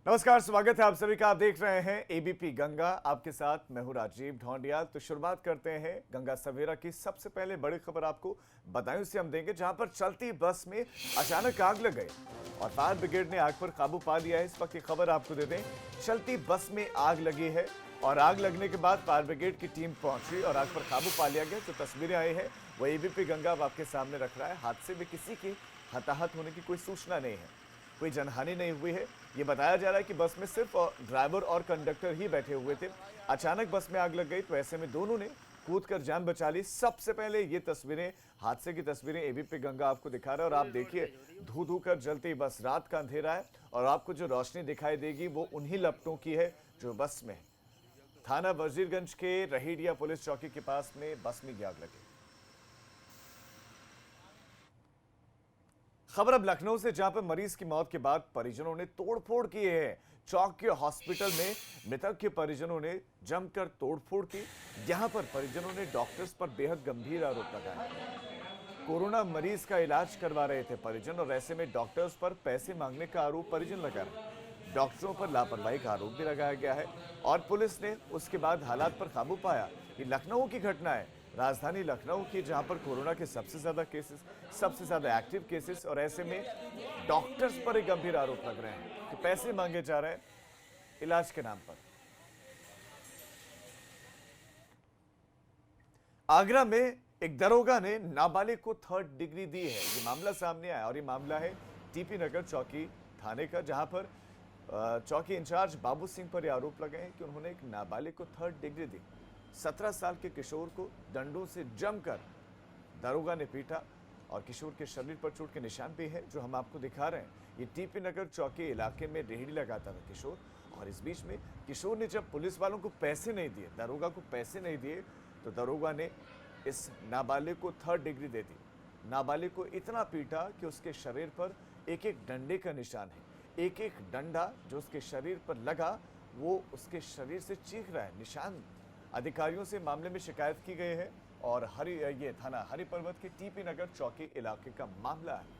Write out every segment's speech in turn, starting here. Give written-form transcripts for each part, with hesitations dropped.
नमस्कार, स्वागत है आप सभी का। आप देख रहे हैं एबीपी गंगा। आपके साथ मैं हूं राजीव ढोंडिया। तो शुरुआत करते हैं गंगा सवेरा की। सबसे पहले बड़ी खबर आपको बदायूं से हम देंगे, जहां पर चलती बस में अचानक आग लग गई और फायर ब्रिगेड ने आग पर काबू पा लिया है। इस वक्त की खबर आपको दे दें, चलती बस में आग लगी है और आग लगने के बाद फायर ब्रिगेड की टीम पहुंची और आग पर काबू पा लिया गया। जो तस्वीरें आई है वो एबीपी गंगा अब आपके सामने रख रहा है। हादसे में किसी की हताहत होने की कोई सूचना नहीं है, कोई जनहानि नहीं हुई है। ये बताया जा रहा है कि बस में सिर्फ ड्राइवर और कंडक्टर ही बैठे हुए थे। अचानक बस में आग लग गई तो ऐसे में दोनों ने कूदकर जान बचा ली। सबसे पहले ये तस्वीरें, हादसे की तस्वीरें एबीपी गंगा आपको दिखा रहा है और आप देखिए धू धू कर जलती बस। रात का अंधेरा है और आपको जो रोशनी दिखाई देगी वो उन्हीं लपटों की है जो बस में है। थाना वजीरगंज के रहेड़िया पुलिस चौकी के पास में बस में आग लगी। खबर अब लखनऊ से, जहां पर मरीज की मौत के बाद परिजनों ने तोड़फोड़ की है। चौक के हॉस्पिटल में मृतक के परिजनों ने जमकर तोड़फोड़ की। यहां पर परिजनों ने डॉक्टर्स पर बेहद गंभीर आरोप लगाया। कोरोना मरीज का इलाज करवा रहे थे परिजन और ऐसे में डॉक्टर्स पर पैसे मांगने का आरोप परिजन लगा रहे हैं। डॉक्टरों पर लापरवाही का आरोप भी लगाया गया है और पुलिस ने उसके बाद हालात पर काबू पाया। ये लखनऊ की घटना है, राजधानी लखनऊ की, जहां पर कोरोना के सबसे ज्यादा केसेस, सबसे ज्यादा एक्टिव केसेस, और ऐसे में डॉक्टर्स पर एक गंभीर आरोप लग रहे हैं कि पैसे मांगे जा रहे हैं इलाज के नाम पर। आगरा में एक दरोगा ने नाबालिग को 3rd डिग्री दी है। ये मामला सामने आया और ये मामला है टीपी नगर चौकी थाने का, जहां पर चौकी इंचार्ज बाबू सिंह पर आरोप लगे हैं कि उन्होंने एक नाबालिग को 3rd डिग्री दी। 17 साल के किशोर को डंडों से जमकर दरोगा ने पीटा और किशोर के शरीर पर चोट के निशान भी है, जो हम आपको दिखा रहे हैं। ये टीपी नगर चौकी इलाके में रेहड़ी लगाता था किशोर, और इस बीच में किशोर ने जब पुलिस वालों को पैसे नहीं दिए, दरोगा को पैसे नहीं दिए, तो दरोगा ने इस नाबालिग को 3rd डिग्री दे दी। नाबालिग को इतना पीटा कि उसके शरीर पर एक एक डंडे का निशान है। एक एक डंडा जो उसके शरीर पर लगा वो उसके शरीर से चीख रहा है, निशान। अधिकारियों से मामले में शिकायत की गई है और ये थाना हरि पर्वत के टीपी नगर चौकी इलाके का मामला है।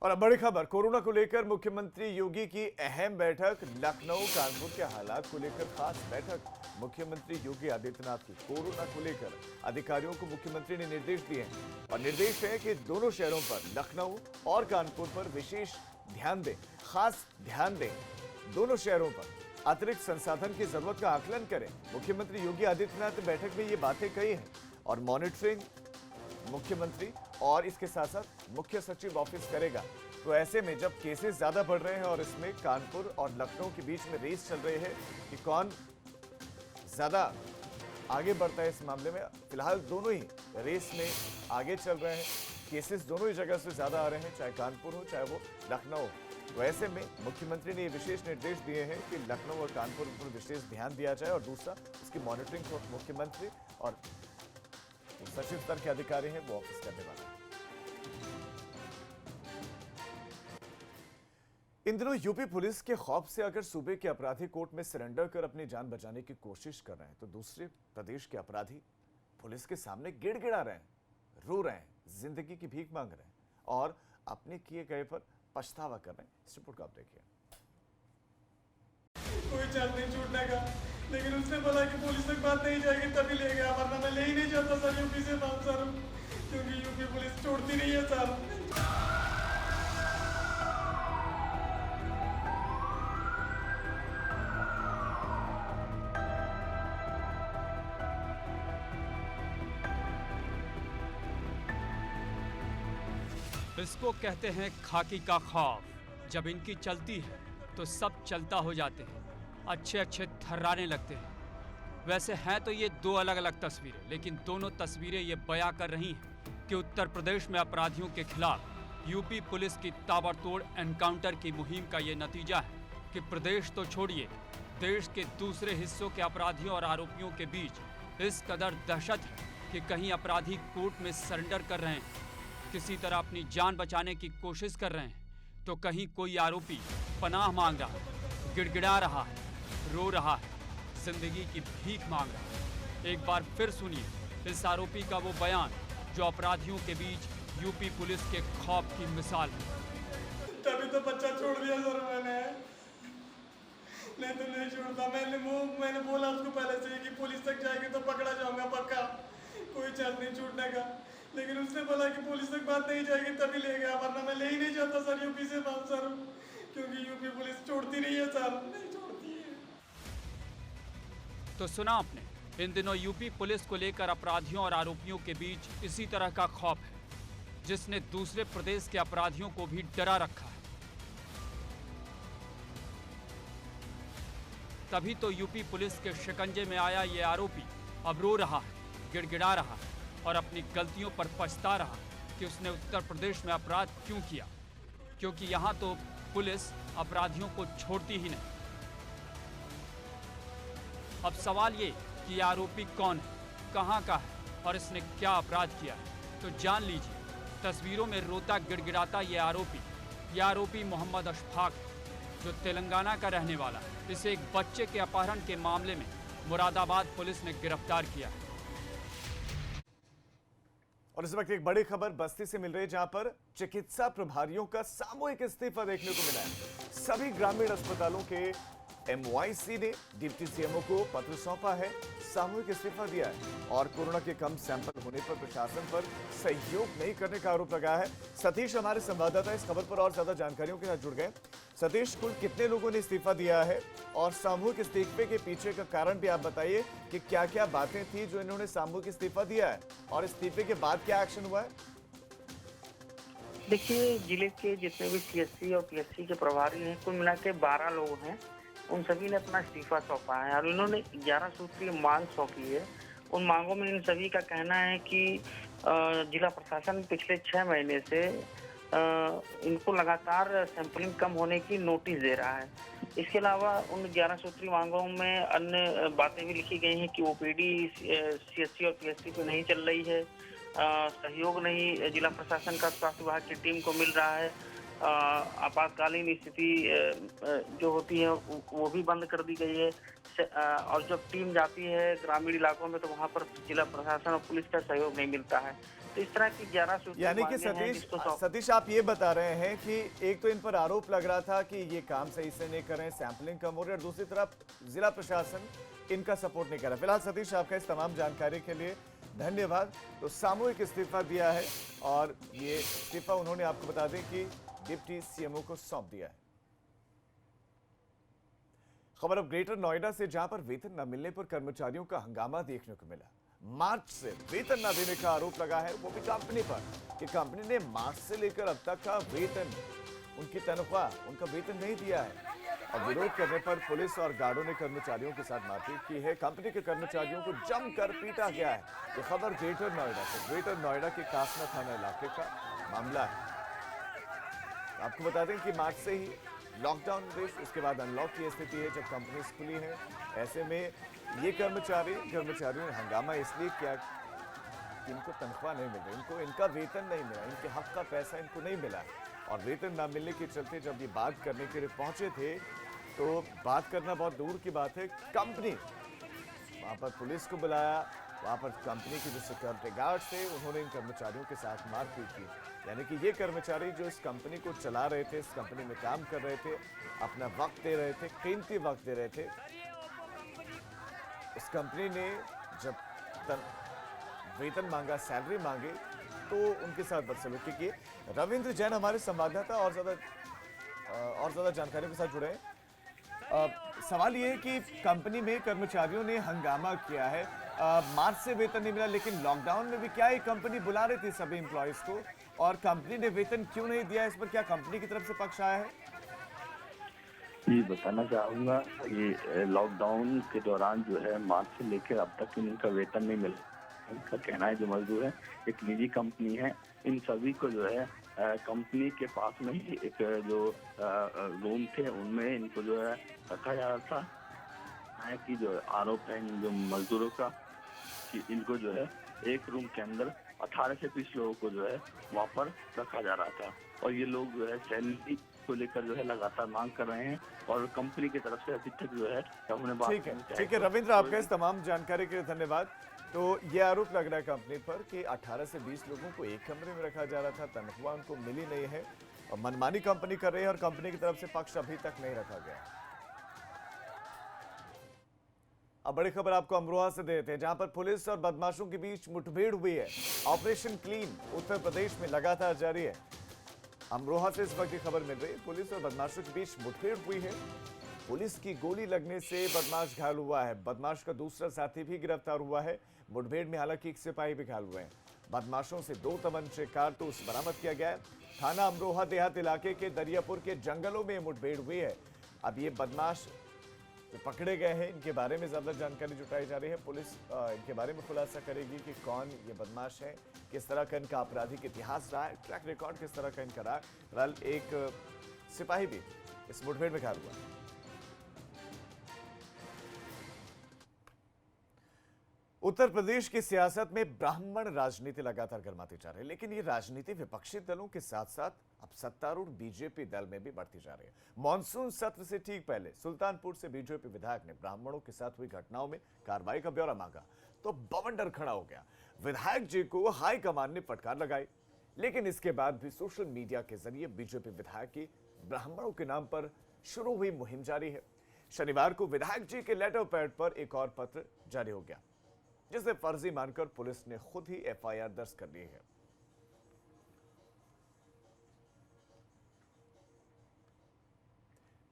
और अब बड़ी खबर, कोरोना को लेकर मुख्यमंत्री योगी की अहम बैठक। लखनऊ कानपुर के हालात को लेकर खास बैठक। मुख्यमंत्री योगी आदित्यनाथ की कोरोना को लेकर अधिकारियों को मुख्यमंत्री ने निर्देश दिए हैं और निर्देश है कि दोनों शहरों पर, लखनऊ और कानपुर पर विशेष ध्यान दें, खास ध्यान दें। दोनों शहरों पर अतिरिक्त संसाधन की जरूरत का आकलन करें। मुख्यमंत्री योगी आदित्यनाथ ने बैठक में ये बातें कही हैं और मॉनिटरिंग मुख्यमंत्री और इसके साथ साथ मुख्य सचिव ऑफिस करेगा। तो ऐसे में जब केसेस ज्यादा बढ़ रहे हैं और इसमें कानपुर और लखनऊ के बीच में रेस चल रही है कि कौन ज्यादा आगे बढ़ता है इस मामले में, फिलहाल दोनों ही रेस में आगे चल रहे हैं। केसेस दोनों ही जगह से ज्यादा आ रहे हैं, चाहे कानपुर हो चाहे वो लखनऊ हो। तो ऐसे में मुख्यमंत्री ने ये विशेष निर्देश दिए हैं कि लखनऊ और कानपुर पर विशेष ध्यान दिया जाए और दूसरा उसकी मॉनिटरिंग को मुख्यमंत्री और सचिव स्तर के अधिकारी हैं वो ऑफिस करने वाले हैं। इन दिनों यूपी पुलिस के खौफ से अगर सूबे के अपराधी कोर्ट में सरेंडर कर अपनी जान बचाने की कोशिश कर रहे हैं, तो दूसरे प्रदेश के अपराधी पुलिस के सामने गिड़गिड़ा रहे हैं, रो रहे हैं, जिंदगी की भीख मांग रहे हैं और अपने किए गए पर पछतावा कर रहे हैं। इस रिपोर्ट को आप देखिए। कोई चाल नहीं छूटने का, लेकिन उसने बोला कि पुलिस तक बात नहीं जाएगी तभी ले गया, वरना मैं ले ही नहीं जाता सर यूपी से बात सर, क्योंकि यूपी पुलिस छोड़ती नहीं है सर। इसको कहते हैं खाकी का खौफ। जब इनकी चलती है तो सब चलता हो जाते हैं, अच्छे अच्छे थर्राने लगते हैं। वैसे हैं तो ये दो अलग अलग तस्वीरें, लेकिन दोनों तस्वीरें ये बयां कर रही हैं कि उत्तर प्रदेश में अपराधियों के खिलाफ यूपी पुलिस की ताबड़तोड़ एनकाउंटर की मुहिम का ये नतीजा है कि प्रदेश तो छोड़िए, देश के दूसरे हिस्सों के अपराधियों और आरोपियों के बीच इस कदर दहशत है कि कहीं अपराधी कोर्ट में सरेंडर कर रहे हैं, किसी तरह अपनी जान बचाने की कोशिश कर रहे हैं, तो कहीं कोई आरोपी पनाह मांग रहा है, गिड़गिड़ा रहा है, रो रहा है, जिंदगी की भीख मांग रहा है। एक बार फिर सुनिए इस आरोपी का वो बयान जो अपराधियों के बीच यूपी पुलिस के खौफ की मिसाल है। बच्चा छोड़ दिया सर मैंने, नहीं तो नहीं छोड़ता। मैंने बोला उसको पहले से ही कि पुलिस तक जाएगी तो पकड़ा जाऊंगा पक्का, कोई चांस नहीं छूटने का। लेकिन उसने बोला कि पुलिस तक बात नहीं जाएगी तभी ले गया, वरना मैं ले ही नहीं जाता सर यूपी से बाउंसर, क्योंकि यूपी पुलिस छोड़ती नहीं है सर, नहीं छोड़ती है। तो सुना आपने, इन दिनों यूपी पुलिस को लेकर अपराधियों और आरोपियों के बीच इसी तरह का खौफ है, जिसने दूसरे प्रदेश के अपराधियों को भी डरा रखा है। तभी तो यूपी पुलिस के शिकंजे में आया ये आरोपी अब रो रहा है, गिड़गिड़ा रहा है और अपनी गलतियों पर पछता रहा कि उसने उत्तर प्रदेश में अपराध क्यों किया, क्योंकि यहाँ तो पुलिस अपराधियों को छोड़ती ही नहीं। अब सवाल ये कि ये आरोपी कौन है, कहाँ का है और इसने क्या अपराध किया है, तो जान लीजिए। तस्वीरों में रोता गिड़गिड़ाता ये आरोपी मोहम्मद अशफाक है, जो तेलंगाना का रहने वाला है। इसे एक बच्चे के अपहरण के मामले में मुरादाबाद पुलिस ने गिरफ्तार किया है। और इस वक्त एक बड़ी खबर बस्ती से मिल रही है, जहां पर चिकित्सा प्रभारियों का सामूहिक इस्तीफा देखने को मिला है। सभी ग्रामीण अस्पतालों के MYC ने डिप्टी CMO को पत्र सौंपा है, सामूहिक इस्तीफा दिया है और कोरोना के कम सैंपल होने पर प्रशासन पर सहयोग नहीं करने का आरोप लगाया है। सतीश हमारे संवाददाता इस खबर पर और ज्यादा जानकारियों के साथ जुड़ गए। सतीश, कुल कितने लोगों ने इस्तीफा दिया है और सामूहिक इस्तीफे के पीछे का कारण भी आप बताइए कि क्या क्या बातें थी जो इन्होंने सामूहिक इस्तीफा दिया है और इस्तीफे के बाद क्या एक्शन हुआ है? देखिए, जिले के जितने भी CSC और PSC के प्रभारी हैं, कुल मिला के 12 लोग हैं, उन सभी ने अपना इस्तीफा सौंपा है और इन्होंने 11 सूत्रीय मांग सौंपी है। उन मांगों में इन सभी का कहना है कि जिला प्रशासन पिछले 6 महीने से इनको लगातार सैंपलिंग कम होने की नोटिस दे रहा है। इसके अलावा उन 11 सूत्रीय मांगों में अन्य बातें भी लिखी गई हैं कि OPD CSC और PSC को नहीं चल रही है, सहयोग नहीं जिला प्रशासन का स्वास्थ्य विभाग की टीम को मिल रहा है, आपातकालीन स्थिति जो होती है वो भी बंद कर दी गई है, और जब टीम जाती है ग्रामीण इलाकों में तो वहाँ पर जिला प्रशासन और पुलिस का सहयोग नहीं मिलता है। तो इस तरह की 11 सूत्री यानी कि सतीश आप ये बता रहे हैं कि एक तो इन पर आरोप लग रहा था कि ये काम सही से नहीं कर रहे, सैंपलिंग कम हो रही है, और दूसरी तरफ जिला प्रशासन इनका सपोर्ट नहीं कर रहा। फिलहाल सतीश, आपका इस तमाम जानकारी के लिए धन्यवाद। तो सामूहिक इस्तीफा दिया है और ये इस्तीफा उन्होंने आपको बता दें कि डिप्टी CMO को सौंप दिया है। खबर अब ग्रेटर नोएडा से, जहां पर वेतन न मिलने पर कर्मचारियों का हंगामा देखने को मिला। मार्च से वेतन न देने का आरोप लगा है, वो भी कंपनी पर, कि कंपनी ने मार्च से लेकर अब तक का वेतन, उनकी तनख्वाह, उनका वेतन नहीं दिया है। और विरोध करने पर पुलिस और गार्डों ने कर्मचारियों के साथ मारपीट की है। कंपनी के कर्मचारियों को जमकर पीटा गया है। ये खबर ग्रेटर नोएडा से, ग्रेटर नोएडा के कासना थाना इलाके का मामला है। आपको बता दें कि मार्च से ही लॉकडाउन देश, उसके बाद अनलॉक की स्थिति है जब कंपनी खुली है। ऐसे में ये कर्मचारियों ने हंगामा इसलिए किया कि इनको तनख्वाह नहीं मिल रही, इनको इनका वेतन नहीं मिला, इनके हक का पैसा इनको नहीं मिला। और वेतन ना मिलने के चलते जब ये बात करने के लिए पहुंचे थे, तो बात करना बहुत दूर की बात है, कंपनी वहां पर पुलिस को बुलाया, वहां पर कंपनी के जो सिक्योरिटी गार्ड थे उन्होंने इन कर्मचारियों के साथ मारपीट की। यानी कि ये कर्मचारी जो इस कंपनी को चला रहे थे, इस कंपनी में काम कर रहे थे, अपना वक्त दे रहे थे, कीमती वक्त दे रहे थे, इस कंपनी ने जब वेतन मांगा, सैलरी मांगे, तो उनके साथ बदसलूकी की। रविंद्र जैन हमारे संवाददाता और ज्यादा जानकारी के साथ जुड़े हैं। सवाल ये है कि कंपनी में कर्मचारियों ने हंगामा किया है, मार्च से वेतन नहीं मिला, लेकिन लॉकडाउन में भी क्या ये कंपनी बुला रही थी सभी एम्प्लॉयज को, और कंपनी ने वेतन क्यों नहीं दिया, इस पर क्या कंपनी की तरफ से पक्ष आया है? जी, बताना चाहूँगा, ये लॉकडाउन के दौरान जो है मार्च से लेकर अब तक इनका वेतन नहीं मिला। इनका कहना है जो मजदूर है, एक निजी कंपनी है, इन सभी को जो है कंपनी के पास में ही एक जो रूम थे उनमें इनको जो है रखा जा रहा था। कि जो आरोप है इन जो मजदूरों का कि इनको जो है एक रूम के अंदर 18 से 20 लोगों को जो है वहाँ पर रखा जा रहा था, और ये लोग जो है सैलरी को लेकर जो है लगातार मांग कर रहे हैं, और कंपनी की तरफ से अभी तक जो है हमने बात ठीक है रविंद्र, आपका इस तमाम जानकारी के लिए धन्यवाद। तो ये आरोप लग रहा है कंपनी पर कि 18 से 20 लोगों को एक कमरे में रखा जा रहा था, तनख्वाह उनको मिली नहीं है, और मनमानी कंपनी कर रही है और कंपनी की तरफ से पक्ष अभी तक नहीं रखा गया। अब बड़ी खबर आपको अमरोहा से देते हैं, जहां पर पुलिस और बदमाशों के बीच मुठभेड़ हुई है। ऑपरेशन क्लीन उत्तर प्रदेश में लगातार जारी है। अमरोहा से इस वक्त की खबर मिल रही है, पुलिस और बदमाशों के बीच मुठभेड़ हुई है। पुलिस की गोली लगने से बदमाश घायल हुआ है। बदमाश का दूसरा साथी भी गिरफ्तार हुआ है। मुठभेड़ में हालांकि एक सिपाही भी घायल हुए हैं। बदमाशों से 2 तमंचे कारतूस बरामद किया गया है। थाना अमरोहा देहात इलाके के दरियापुर के जंगलों में मुठभेड़ हुई है। अब ये बदमाश जो पकड़े गए हैं, इनके बारे में ज्यादा जानकारी जुटाई जा रही है। पुलिस इनके बारे में खुलासा करेगी कि कौन ये बदमाश है, किस तरह का इनका आपराधिक इतिहास रहा है, ट्रैक रिकॉर्ड किस तरह का इनका रहा है। फिलहाल एक सिपाही भी इस मुठभेड़ में घायल हुआ है। उत्तर प्रदेश की सियासत में ब्राह्मण राजनीति लगातार गर्माती जा रही है, लेकिन ये राजनीति विपक्षी दलों के साथ साथ अब सत्तारूढ़ बीजेपी दल में भी बढ़ती जा रही है। मॉनसून सत्र से ठीक पहले सुल्तानपुर से बीजेपी विधायक ने ब्राह्मणों के साथ हुई घटनाओं में कार्रवाई का ब्यौरा मांगा तो बवंडर खड़ा हो गया। विधायक जी को हाईकमान ने फटकार लगाई, लेकिन इसके बाद भी सोशल मीडिया के जरिए बीजेपी विधायक की ब्राह्मणों के नाम पर शुरू हुई मुहिम जारी है। शनिवार को विधायक जी के लेटर पैड पर एक और पत्र जारी हो गया, जिसे फर्जी मानकर पुलिस ने खुद ही एफआईआर दर्ज कर ली है।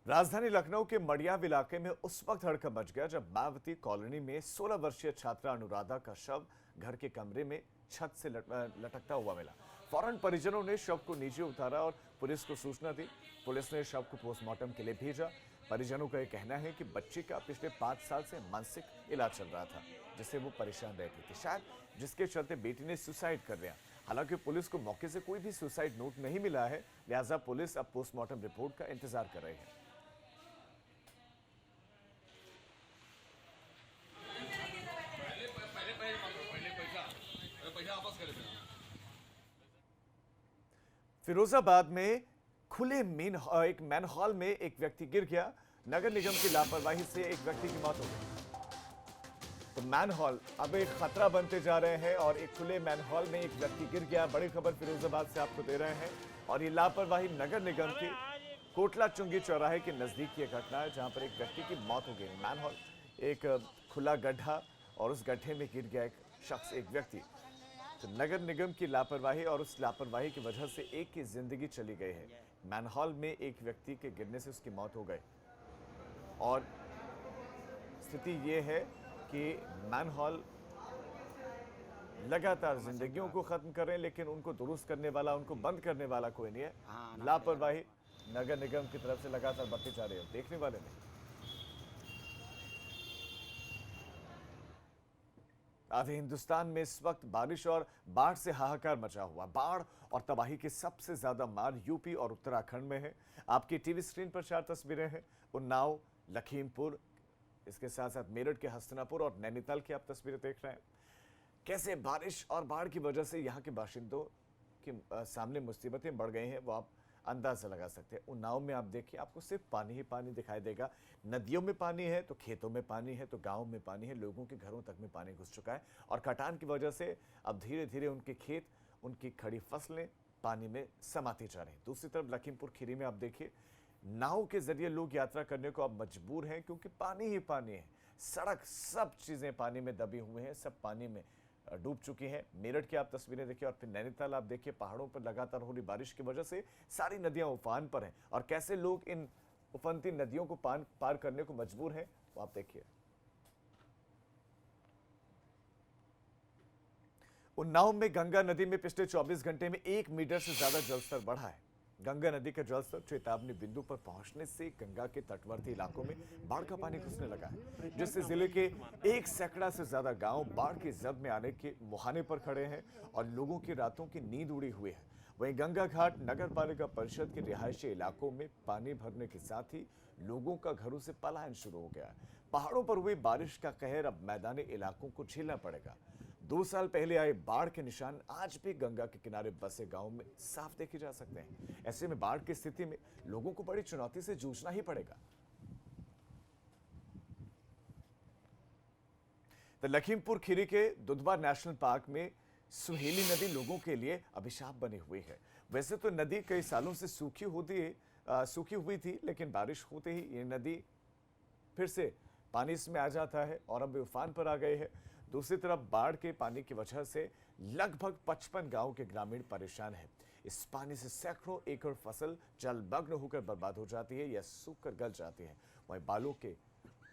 राजधानी लखनऊ के मड़ियाव इलाके में उस वक्त हड़कंप मच गया जब मायावती कॉलोनी में 16 वर्षीय छात्रा अनुराधा का शव घर के कमरे में छत से लटकता हुआ मिला। फौरन परिजनों ने शव को नीचे उतारा और पुलिस को सूचना दी। पुलिस ने शव को पोस्टमार्टम के लिए भेजा। परिजनों का यह कहना है कि बच्ची का पिछले 5 साल से मानसिक इलाज चल रहा था, जिससे वो परेशान रहती थी, शायद जिसके चलते बेटी ने सुसाइड कर लिया। हालांकि पुलिस को मौके से कोई भी सुसाइड नोट नहीं मिला है, लिहाजा पुलिस अब पोस्टमार्टम रिपोर्ट का इंतजार कर रही है। फिरोजाबाद में खुले एक मैनहॉल में एक व्यक्ति गिर गया। नगर निगम की लापरवाही से एक व्यक्ति की मौत हो गई। तो मैनहॉल अब एक खतरा बनते जा रहे हैं और एक खुले मैनहॉल में एक व्यक्ति गिर गया। बड़ी खबर फिरोजाबाद से आपको दे रहे हैं और ये लापरवाही नगर निगम की कोटला चुंगी चौराहे के नजदीक की घटना है, जहां पर एक व्यक्ति की मौत हो गई। मैनहॉल एक खुला गड्ढा और उस गड्ढे में गिर गया एक शख्स, एक व्यक्ति। तो नगर निगम की लापरवाही और उस लापरवाही की वजह से एक की जिंदगी चली गई है। मैनहॉल में एक व्यक्ति के गिरने से उसकी मौत हो गई और स्थिति ये है कि मैनहॉल लगातार जिंदगियों को खत्म कर रहे हैं, लेकिन उनको दुरुस्त करने वाला, उनको बंद करने वाला कोई नहीं है। लापरवाही नगर निगम की तरफ से लगातार बढ़ती जा रही है, देखने वाले नहीं। आधे हिंदुस्तान में इस वक्त बारिश और बाढ़ से हाहाकार मचा हुआ। बाढ़ और तबाही की सबसे ज्यादा मार यूपी और उत्तराखंड में है। आपकी टीवी स्क्रीन पर 4 तस्वीरें हैं। उन्नाव, लखीमपुर, इसके साथ साथ मेरठ के हस्तिनापुर और नैनीताल की आप तस्वीरें देख रहे हैं। कैसे बारिश और बाढ़ की वजह से यहाँ के बाशिंदों के सामने मुसीबतें बढ़ गई हैं, वो आप अंदाजा लगा सकते हैं। उन्नाव में आप देखिए, आपको सिर्फ पानी ही पानी दिखाई देगा। नदियों में पानी है तो खेतों में पानी है तो गाँव में पानी है, लोगों के घरों तक में पानी घुस चुका है और कटान की वजह से अब धीरे धीरे उनके खेत, उनकी खड़ी फसलें पानी में समाती जा रही हैं। दूसरी तरफ लखीमपुर खीरी में आप देखिए, नाव के जरिए लोग यात्रा करने को अब मजबूर हैं क्योंकि पानी ही पानी है। सड़क, सब चीजें पानी में दबी हुई हैं, सब पानी में डूब चुकी हैं। मेरठ की आप तस्वीरें देखिए और फिर नैनीताल आप देखिए, पहाड़ों पर लगातार हो रही बारिश की वजह से सारी नदियां उफान पर हैं और कैसे लोग इन उफनती नदियों को पार करने को मजबूर हैं, वो आप देखिए। उन्नाव में गंगा नदी में पिछले 24 घंटे में 1 मीटर से ज्यादा जलस्तर बढ़ा है। गंगा नदी का जलस्तर चेतावनी बिंदु पर पहुंचने से गंगा के तटवर्ती इलाकों में बाढ़ का पानी घुसने लगा है, जिससे जिले के 1 सैकड़ा से ज्यादा गांव बाढ़ की जद में आने के मुहाने पर खड़े हैं और लोगों की रातों की नींद उड़ी हुई है। वहीं गंगा घाट नगर पालिका परिषद के रिहायशी इलाकों में पानी भरने के साथ ही लोगों का घरों से पलायन शुरू हो गया है। पहाड़ों पर हुई बारिश का कहर अब मैदानी इलाकों को झेलना पड़ेगा। 2 साल पहले आए बाढ़ के निशान आज भी गंगा के किनारे बसे गांवों में साफ देखे जा सकते हैं। ऐसे में बाढ़ की स्थिति में लोगों को बड़ी चुनौती से जूझना ही पड़ेगा। तो लखीमपुर खीरी के दुधवा नेशनल पार्क में सुहेली नदी लोगों के लिए अभिशाप बनी हुई है। वैसे तो नदी कई सालों से सूखी हुई थी, लेकिन बारिश होते ही ये नदी फिर से पानी इसमें आ जाता है और अब उफान पर आ गए हैं। दूसरी तरफ बाढ़ के पानी की वजह से लगभग 55 गांव के ग्रामीण परेशान हैं। इस पानी से सैकड़ों एकड़ फसल जलमग्न होकर बर्बाद हो जाती है या सूख कर गल जाती है। वहीं बालू के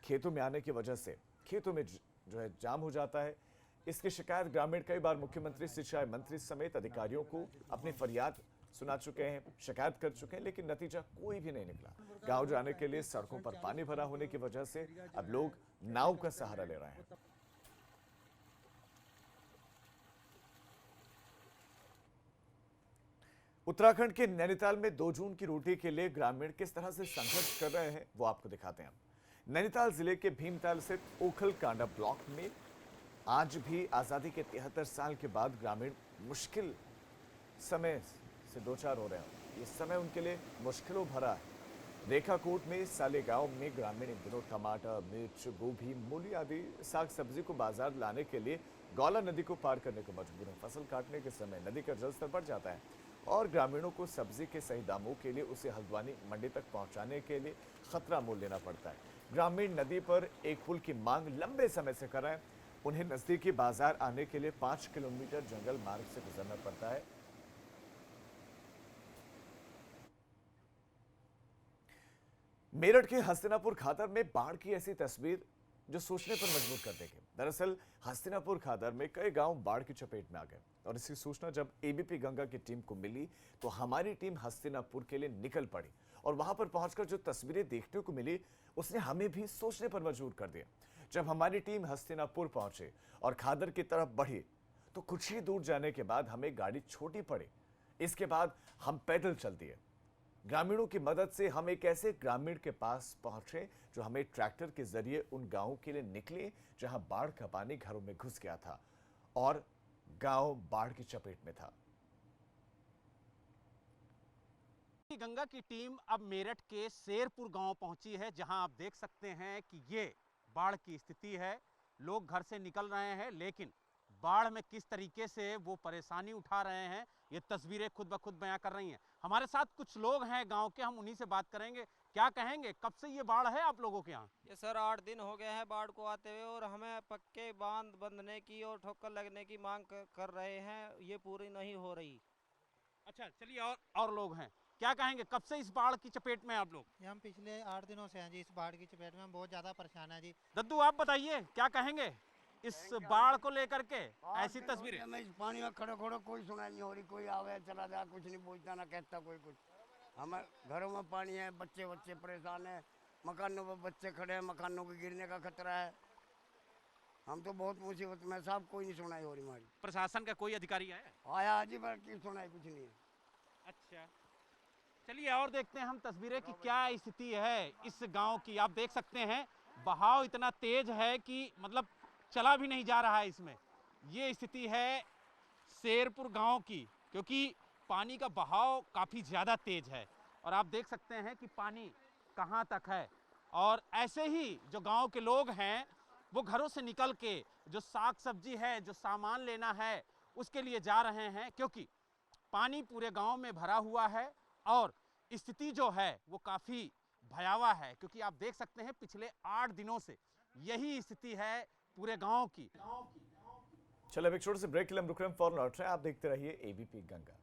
खेतों में आने की वजह से खेतों में जो है जाम हो जाता है। इसकी शिकायत ग्रामीण कई बार मुख्यमंत्री, सिंचाई मंत्री समेत अधिकारियों को अपनी फरियाद सुना चुके हैं, शिकायत कर चुके हैं, लेकिन नतीजा कोई भी नहीं निकला। गांव जाने के लिए सड़कों पर पानी भरा होने की वजह से अब लोग नाव का सहारा ले रहे हैं। उत्तराखंड के नैनीताल में 2 जून की रोटी के लिए ग्रामीण किस तरह से संघर्ष कर रहे हैं वो आपको दिखाते हैं। नैनीताल जिले के भीमताल स्थित ओखल कांडा ब्लॉक में आज भी आजादी के 73 साल के बाद ग्रामीण मुश्किल समय से दो चार हो रहे हैं। ये समय उनके लिए मुश्किलों भरा है। रेखाकोट में सालेगांव में ग्रामीण इन दिनों टमाटर, मिर्च, गोभी, मूली आदि साग सब्जी को बाजार लाने के लिए गौला नदी को पार करने को मजबूर है। फसल काटने के समय नदी का जलस्तर बढ़ जाता है और ग्रामीणों को सब्जी के सही दामों के लिए उसे हल्द्वानी मंडी तक पहुंचाने के लिए खतरा मोल लेना पड़ता है। ग्रामीण नदी पर एक पुल की मांग लंबे समय से कर रहे हैं। उन्हें नजदीकी बाजार आने के लिए 5 किलोमीटर जंगल मार्ग से गुजरना पड़ता है। मेरठ के हस्तिनापुर खादर में बाढ़ की ऐसी तस्वीर जो सोचने पर मजबूर कर देगी। दरअसल हस्तिनापुर खादर में कई गांव बाढ़ की चपेट में आ गए और इसकी सूचना जब एबीपी गंगा की टीम को मिली तो हमारी टीम हस्तिनापुर के लिए निकल पड़ी और वहां पर पहुंचकर जो तस्वीरें देखने को मिली उसने हमें भी सोचने पर मजबूर कर दिया। जब हमारी टीम हस्तिनापुर पहुंचे और खादर की तरफ बढ़ी तो कुछ ही दूर जाने के बाद हमें गाड़ी छोटी पड़ी। इसके बाद हम पैदल चल दिए। ग्रामीणों की मदद से हम एक ऐसे ग्रामीण के पास पहुंचे जो हमें ट्रैक्टर के जरिए उन गांवों के लिए निकले जहां बाढ़ का पानी घरों में घुस गया था और गांव बाढ़ की चपेट में था। गंगा की टीम अब मेरठ के शेरपुर गांव पहुंची है, जहां आप देख सकते हैं कि ये बाढ़ की स्थिति है। लोग घर से निकल रहे हैं, लेकिन बाढ़ में किस तरीके से वो परेशानी उठा रहे हैं ये तस्वीरें खुद ब खुद बयां कर रही हैं। हमारे साथ कुछ लोग हैं गांव के, हम उन्हीं से बात करेंगे। क्या कहेंगे, कब से ये बाढ़ है आप लोगों के यहाँ? ये सर 8 दिन हो गए हैं बाढ़ को आते हुए और हमें पक्के बांध बंधने की और ठोकर लगने की मांग कर रहे हैं, ये पूरी नहीं हो रही। अच्छा चलिए, और लोग हैं, क्या कहेंगे, कब से इस बाढ़ की चपेट में आप लोग? ये हम पिछले 8 दिनों से हैं जी, इस बाढ़ की चपेट में हम बहुत ज़्यादा परेशान हैं जी। दद्दू आप बताइए क्या कहेंगे इस बाढ़ को लेकर के? ऐसी तस्वीरें मैं इस पानी में खड़े खड़े कोई सुनाई नहीं हो रही, कोई आवे चला जाए, कुछ नहीं पूछता ना कहता कोई कुछ। हमें घरों में पानी है, बच्चे परेशान है, मकानों पर बच्चे खड़े हैं, मकानों के गिरने का खतरा है। हम तो बहुत मुसीबत में, साहब कोई नहीं सुनाई हो रही हमारी। प्रशासन का कोई अधिकारी आया आज ही पर की सुनाई कुछ नहीं है। अच्छा चलिए और देखते हैं हम तस्वीरें कि क्या स्थिति है इस गांव की। आप देख सकते हैं बहाव इतना तेज है कि मतलब चला भी नहीं जा रहा है इसमें। ये स्थिति है शेरपुर गांव की, क्योंकि पानी का बहाव काफ़ी ज़्यादा तेज है और आप देख सकते हैं कि पानी कहां तक है। और ऐसे ही जो गांव के लोग हैं वो घरों से निकल के जो साग सब्जी है, जो सामान लेना है, उसके लिए जा रहे हैं, क्योंकि पानी पूरे गांव में भरा हुआ है और स्थिति जो है वो काफ़ी भयावह है। क्योंकि आप देख सकते हैं पिछले 8 दिनों से यही स्थिति है पूरे गांव की। चलो अब एक छोटे से ब्रेक के लिए हम रुक रहे हैं, फौरन लौट रहे हैं। आप देखते रहिए एबीपी गंगा।